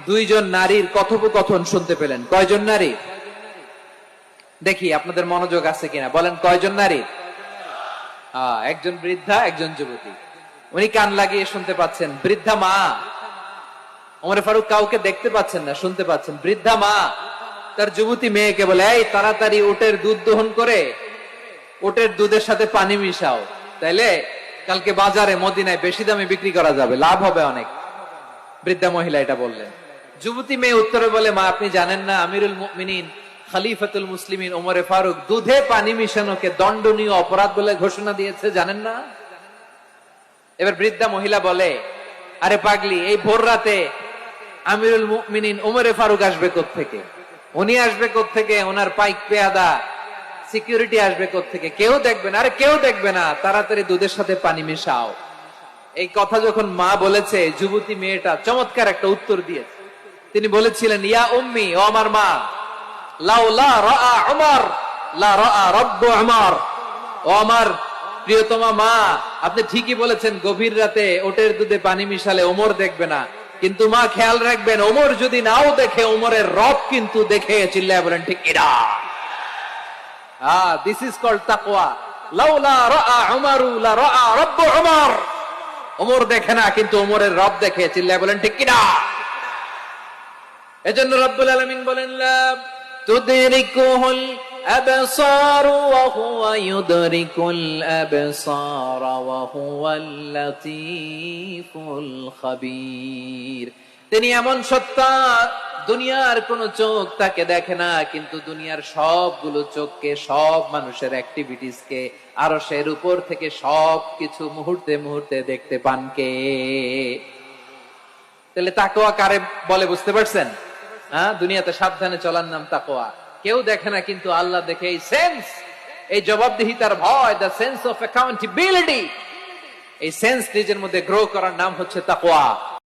দুইজন নারীর কথোপকথন শুনতে পেলেন। কয়জন নারী? দেখি আপনাদের মনোযোগ আছে কিনা, বলেন কয়জন নারী? একজন বৃদ্ধা, একজন যুবতী। উনি কান লাগিয়ে শুনতে পাচ্ছেন। বৃদ্ধা মা, ওমর ফারুক কাউকে দেখতে পাচ্ছেন না, শুনতে পাচ্ছেন। বৃদ্ধা মা তার যুবতী মেয়েকে বলে, এই তাড়াতাড়ি উটের দুধ দহন করে উটের দুধের সাথে পানি মিশাও, তাইলে কালকে বাজারে মদিনায় বেশি দামে বিক্রি করা যাবে, লাভ হবে অনেক। বৃদ্ধা মহিলা এটা বললেন। যুবতী মেয়ে উত্তরে বলে, মা আপনি জানেন না আমিরুল মুমিনিন খলিফাতুল মুসলিমিন ওমর ফারুক দুধে পানি মিশানোকে দণ্ডনীয় অপরাধ বলে ঘোষণা দিয়েছে, জানেন না? এবার বৃদ্ধা মহিলা বলে, আরে পাগলি, এই ভোর রাতে আমিরুল মুমিনিন ওমর ফারুক আসবে কোত্থেকে? উনি আসবে কোত্থেকে? ওনার পাইক পেয়াদা সিকিউরিটি আসবে কোত্থেকে? কেউ দেখবে না। আরে কেউ দেখবে না, তাড়াতাড়ি দুধের সাথে পানি মেশাও। এই কথা যখন মা বলেছে, যুবতী মেয়েটা চমৎকার একটা উত্তর দিয়েছে। তিনি বলেছিলেন, ইয়া উম্মি, ও আমার মা, লাউলা রাআ উমর লা রাআ রাব্বু উমর। ও আমার প্রিয়তমা মা, আপনি ঠিকই বলেছেন, গভীর রাতে ওটের দুধে পানি মিশালে ওমর দেখবে না, কিন্তু মা খেয়াল রাখবেন, ওমর যদি নাও দেখে, ওমরের রব কিন্তু দেখে। চিল্লায় বলেন ঠিক কিনা? দিস ইজ কল্ড তাকওয়া। লাউলা রাআ উমরু লা রাআ রাব্বু উমর। ওমর দেখে না, কিন্তু ওমরের রব দেখে। চিল্লায় বলেন ঠিক কিনা? এজন্য রব্বুল আলামিন বলেন, লা তুদরিকুহুল আবসার ওয়া হুয়া ইউদরিকুল আবসার ওয়া হুয়াল লাতীফুল খাবীর। তিনি এমন সত্তা, দুনিয়ার কোন চোখ তাকে দেখে না, কিন্তু দুনিয়ার সবগুলো চোখকে, সব মানুষের অ্যাক্টিভিটিস কে, আরশের উপর থেকে সবকিছু মুহূর্তে মুহূর্তে দেখতে পান কে? তাহলে তাকওয়া কারে বলে বুঝতে পারছেন? দুনিয়াতে সাবধানে চলার নাম তাকওয়া। কেউ দেখে না, কিন্তু আল্লাহ দেখে। এই সেন্স, এই জবাবদিহিতার ভয়, দ্য সেন্স অফ অ্যাকাউন্টেবিলিটি, এই সেন্স নিজের মধ্যে গ্রো করার নাম হচ্ছে তাকওয়া।